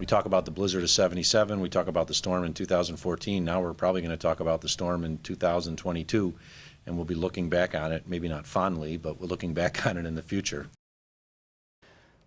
We talk about the blizzard of 77, we talk about the storm in 2014, now we're probably going to talk about the storm in 2022, and we'll be looking back on it, maybe not fondly, but we're looking back on it in the future.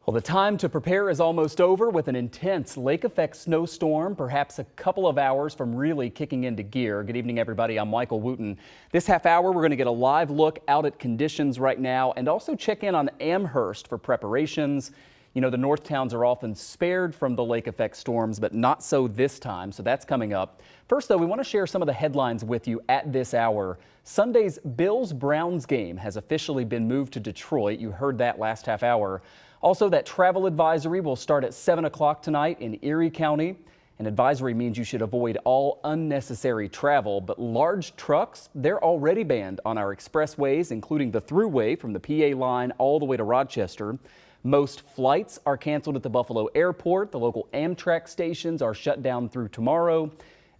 Well, the time to prepare is almost over with an intense lake effect snowstorm, perhaps a couple of hours from really kicking into gear. Good evening, everybody. I'm Michael Wooten. This half hour, we're going to get a live look out at conditions right now and also check in on Amherst for preparations. You know, the north towns are often spared from the lake effect storms, but not so this time, so that's coming up. First, though, we want to share some of the headlines with you at this hour. Sunday's Bills-Browns game has officially been moved to Detroit. You heard that last half hour. Also, that travel advisory will start at 7 o'clock tonight in Erie County. An advisory means you should avoid all unnecessary travel, but large trucks, they're already banned on our expressways, including the thruway from the PA line all the way to Rochester. Most flights are canceled at the Buffalo Airport. The local Amtrak stations are shut down through tomorrow.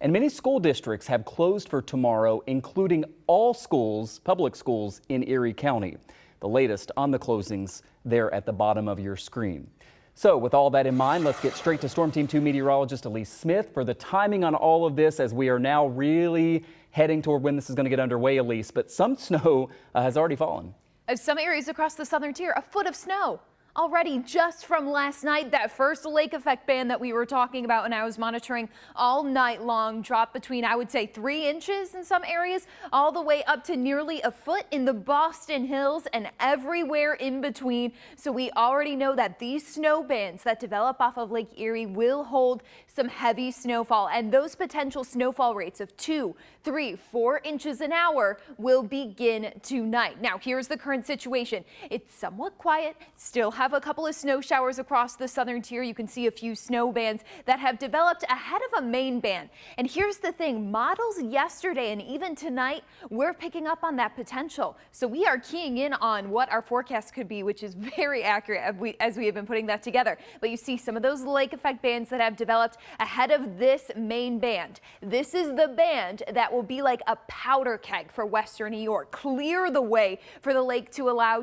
And many school districts have closed for tomorrow, including all schools, public schools in Erie County. The latest on the closings there at the bottom of your screen. So with all that in mind, let's get straight to Storm Team 2 meteorologist Elise Smith for the timing on all of this, as we are now really heading toward when this is going to get underway, Elise. But some snow has already fallen. Some areas across the southern tier, a foot of snow already just from last night. That first lake effect band that we were talking about and I was monitoring all night long dropped between, I would say, 3 inches in some areas, all the way up to nearly a foot in the Boston Hills and everywhere in between. So we already know that these snow bands that develop off of Lake Erie will hold some heavy snowfall, and those potential snowfall rates of 2, 3, 4 inches an hour will begin tonight. Now, here's the current situation. It's somewhat quiet, still have a couple of snow showers across the southern tier. You can see a few snow bands that have developed ahead of a main band. And here's the thing, models yesterday and even tonight, we're picking up on that potential. So we are keying in on what our forecast could be, which is very accurate as we have been putting that together. But you see some of those lake effect bands that have developed ahead of this main band. This is the band that will be like a powder keg for western New York, clear the way for the lake to allow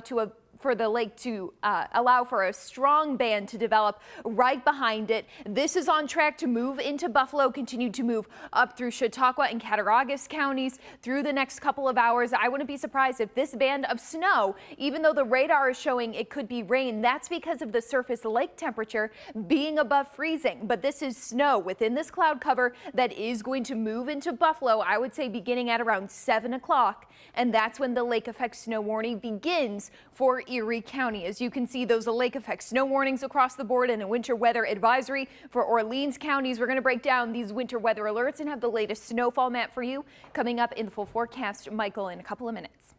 for a strong band to develop right behind it. This is on track to move into Buffalo, continue to move up through Chautauqua and Cattaraugus counties through the next couple of hours. I wouldn't be surprised if this band of snow, even though the radar is showing it could be rain, that's because of the surface lake temperature being above freezing. But this is snow within this cloud cover that is going to move into Buffalo, I would say beginning at around 7 o'clock. And that's when the lake effect snow warning begins for Erie County. As you can see, those lake effect snow warnings across the board and a winter weather advisory for Orleans counties. We're going to break down these winter weather alerts and have the latest snowfall map for you coming up in the full forecast, Michael, in a couple of minutes.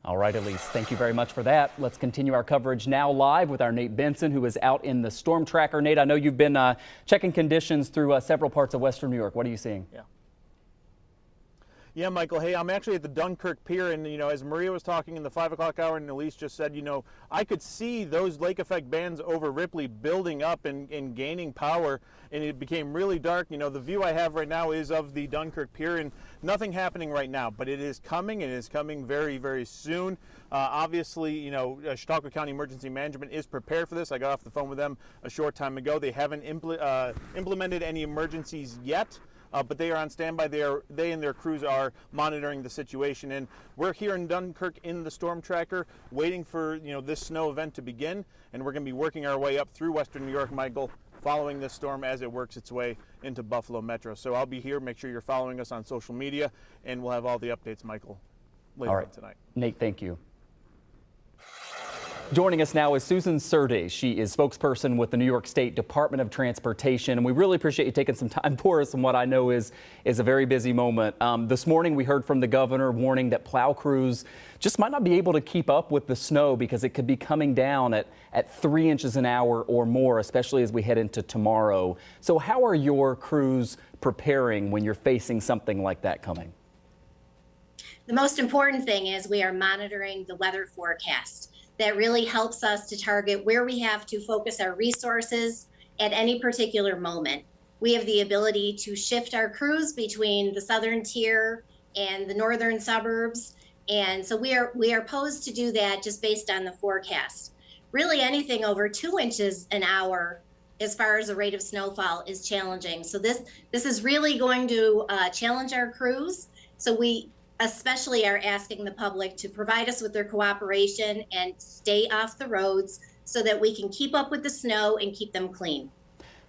All right, Elise, thank you very much for that. Let's continue our coverage now live with our Nate Benson, who is out in the storm tracker. Nate, I know you've been checking conditions through several parts of western New York. What are you seeing? Yeah, Michael. Hey, I'm actually at the Dunkirk Pier, and, as Maria was talking in the 5 o'clock hour, and Elise just said, I could see those lake effect bands over Ripley building up and gaining power, and it became really dark. The view I have right now is of the Dunkirk Pier, and nothing happening right now, but it is coming. It is coming very, very soon. Obviously, Chautauqua County Emergency Management is prepared for this. I got off the phone with them a short time ago. They haven't implemented any emergencies yet. But they are on standby. They and their crews are monitoring the situation, and we're here in Dunkirk in the storm tracker, waiting for this snow event to begin, and we're going to be working our way up through western New York, Michael, following this storm as it works its way into Buffalo Metro. So I'll be here. Make sure you're following us on social media, and we'll have all the updates, Michael, later on tonight. Nate, thank you. Joining us now is Susan Surdej. She is spokesperson with the New York State Department of Transportation, and we really appreciate you taking some time for us in what I know is a very busy moment. This morning we heard from the governor warning that plow crews just might not be able to keep up with the snow because it could be coming down at 3 inches an hour or more, especially as we head into tomorrow. So how are your crews preparing when you're facing something like that coming? The most important thing is we are monitoring the weather forecast. That really helps us to target where we have to focus our resources at any particular moment. We have the ability to shift our crews between the southern tier and the northern suburbs. And so we are posed to do that just based on the forecast. Really anything over 2 inches an hour as far as the rate of snowfall is challenging. So this is really going to challenge our crews. So we especially are asking the public to provide us with their cooperation and stay off the roads so that we can keep up with the snow and keep them clean.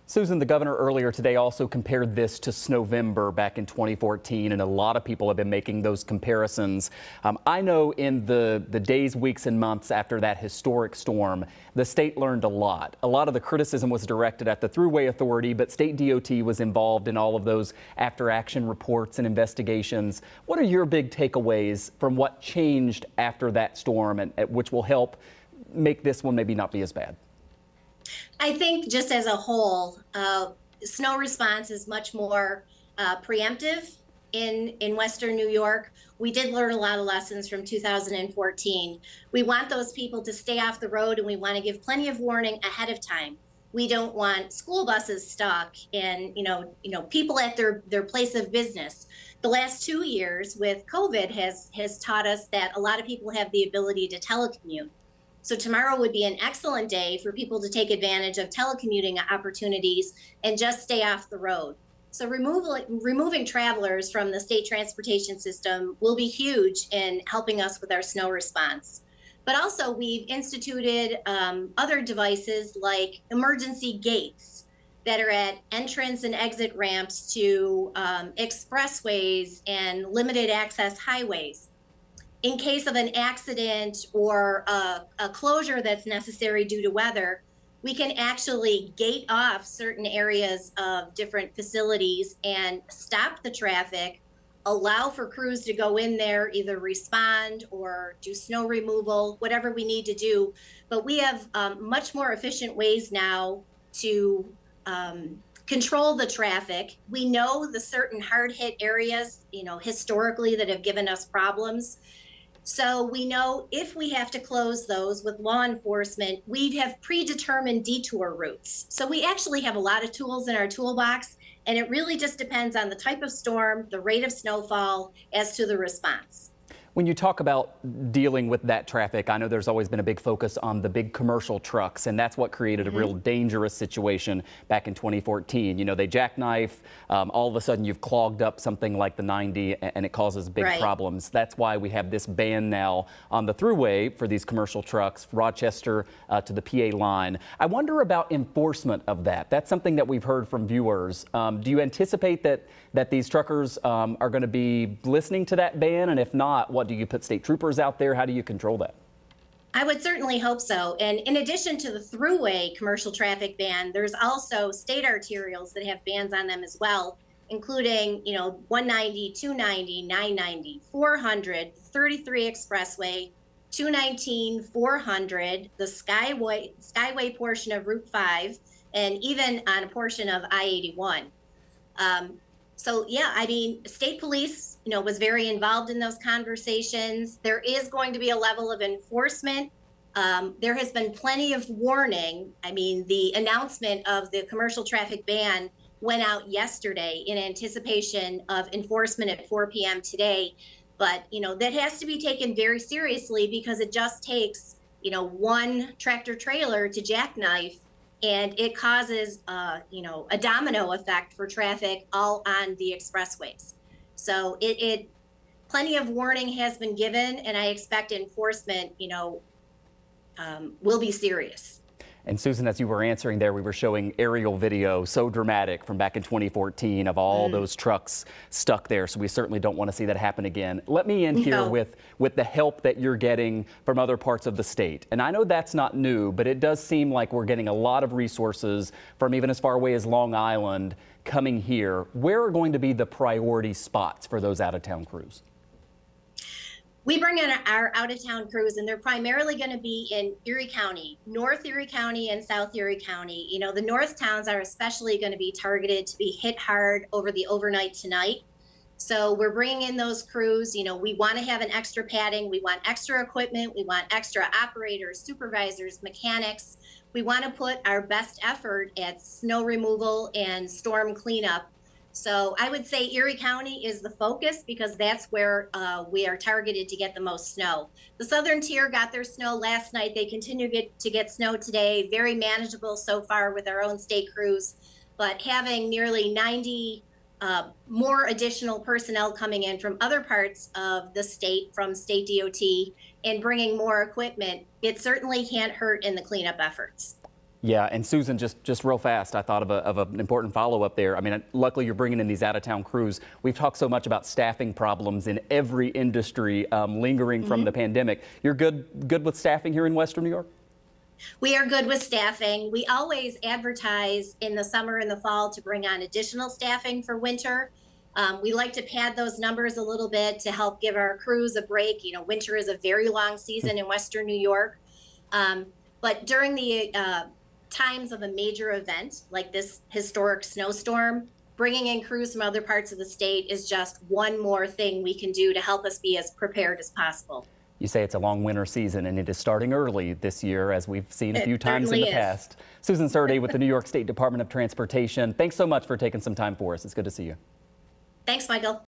Susan, the governor earlier today also compared this to Snowvember back in 2014, and a lot of people have been making those comparisons. I know in the days, weeks, and months after that historic storm, the state learned a lot. A lot of the criticism was directed at the Thruway Authority, but state DOT was involved in all of those after-action reports and investigations. What are your big takeaways from what changed after that storm, and which will help make this one maybe not be as bad? I think just as a whole, snow response is much more preemptive in Western New York. We did learn a lot of lessons from 2014. We want those people to stay off the road, and we want to give plenty of warning ahead of time. We don't want school buses stuck and people at their place of business. The last 2 years with COVID has taught us that a lot of people have the ability to telecommute. So tomorrow would be an excellent day for people to take advantage of telecommuting opportunities and just stay off the road. So removing travelers from the state transportation system will be huge in helping us with our snow response. But also we've instituted other devices like emergency gates that are at entrance and exit ramps to expressways and limited access highways. In case of an accident or a closure that's necessary due to weather, we can actually gate off certain areas of different facilities and stop the traffic, allow for crews to go in there, either respond or do snow removal, whatever we need to do. But we have much more efficient ways now to control the traffic. We know the certain hard hit areas, historically that have given us problems. So we know if we have to close those with law enforcement, we have predetermined detour routes. So we actually have a lot of tools in our toolbox, and it really just depends on the type of storm, the rate of snowfall, as to the response. When you talk about dealing with that traffic, I know there's always been a big focus on the big commercial trucks, and that's what created a real dangerous situation back in 2014. They jackknife, all of a sudden you've clogged up something like the 90 and it causes big problems. That's why we have this ban now on the thruway for these commercial trucks, Rochester to the PA line. I wonder about enforcement of that. That's something that we've heard from viewers. Do you anticipate that these truckers are going to be listening to that ban? And if not, what do you put state troopers out there? How do you control that? I would certainly hope so. And in addition to the thruway commercial traffic ban, there's also state arterials that have bans on them as well, including, 190, 290, 990, 400, 33 Expressway, 219, 400, the Skyway portion of Route 5, and even on a portion of I-81. So yeah, state police, was very involved in those conversations. There is going to be a level of enforcement. There has been plenty of warning. The announcement of the commercial traffic ban went out yesterday in anticipation of enforcement at 4 p.m. today. But, that has to be taken very seriously because it just takes, one tractor trailer to jackknife, and it causes, a domino effect for traffic all on the expressways. So plenty of warning has been given, and I expect enforcement, will be serious. And Susan, as you were answering there, we were showing aerial video, so dramatic, from back in 2014 of all those trucks stuck there. So we certainly don't want to see that happen again. Let me end here with the help that you're getting from other parts of the state. And I know that's not new, but it does seem like we're getting a lot of resources from even as far away as Long Island coming here. Where are going to be the priority spots for those out-of-town crews? We bring in our out-of-town crews, and they're primarily going to be in Erie County, North Erie County and South Erie County. The north towns are especially going to be targeted to be hit hard over the overnight tonight. So we're bringing in those crews. We want to have an extra padding. We want extra equipment. We want extra operators, supervisors, mechanics. We want to put our best effort at snow removal and storm cleanup. So I would say Erie County is the focus because that's where we are targeted to get the most snow. The southern tier got their snow last night. They continue to get snow today. Very manageable so far with our own state crews, but having nearly 90 more additional personnel coming in from other parts of the state, from state DOT, and bringing more equipment, it certainly can't hurt in the cleanup efforts. Yeah, and Susan, just real fast, I thought of an important follow-up there. I mean, luckily you're bringing in these out-of-town crews. We've talked so much about staffing problems in every industry lingering from the pandemic. You're good with staffing here in Western New York? We are good with staffing. We always advertise in the summer and the fall to bring on additional staffing for winter. We like to pad those numbers a little bit to help give our crews a break. You know, winter is a very long season in Western New York. But during the times of a major event like this historic snowstorm, bringing in crews from other parts of the state is just one more thing we can do to help us be as prepared as possible. You say it's a long winter season, and it is starting early this year, as we've seen a few times in the past. Susan Surdej with the New York State Department of Transportation. Thanks so much for taking some time for us. It's good to see you. Thanks, Michael.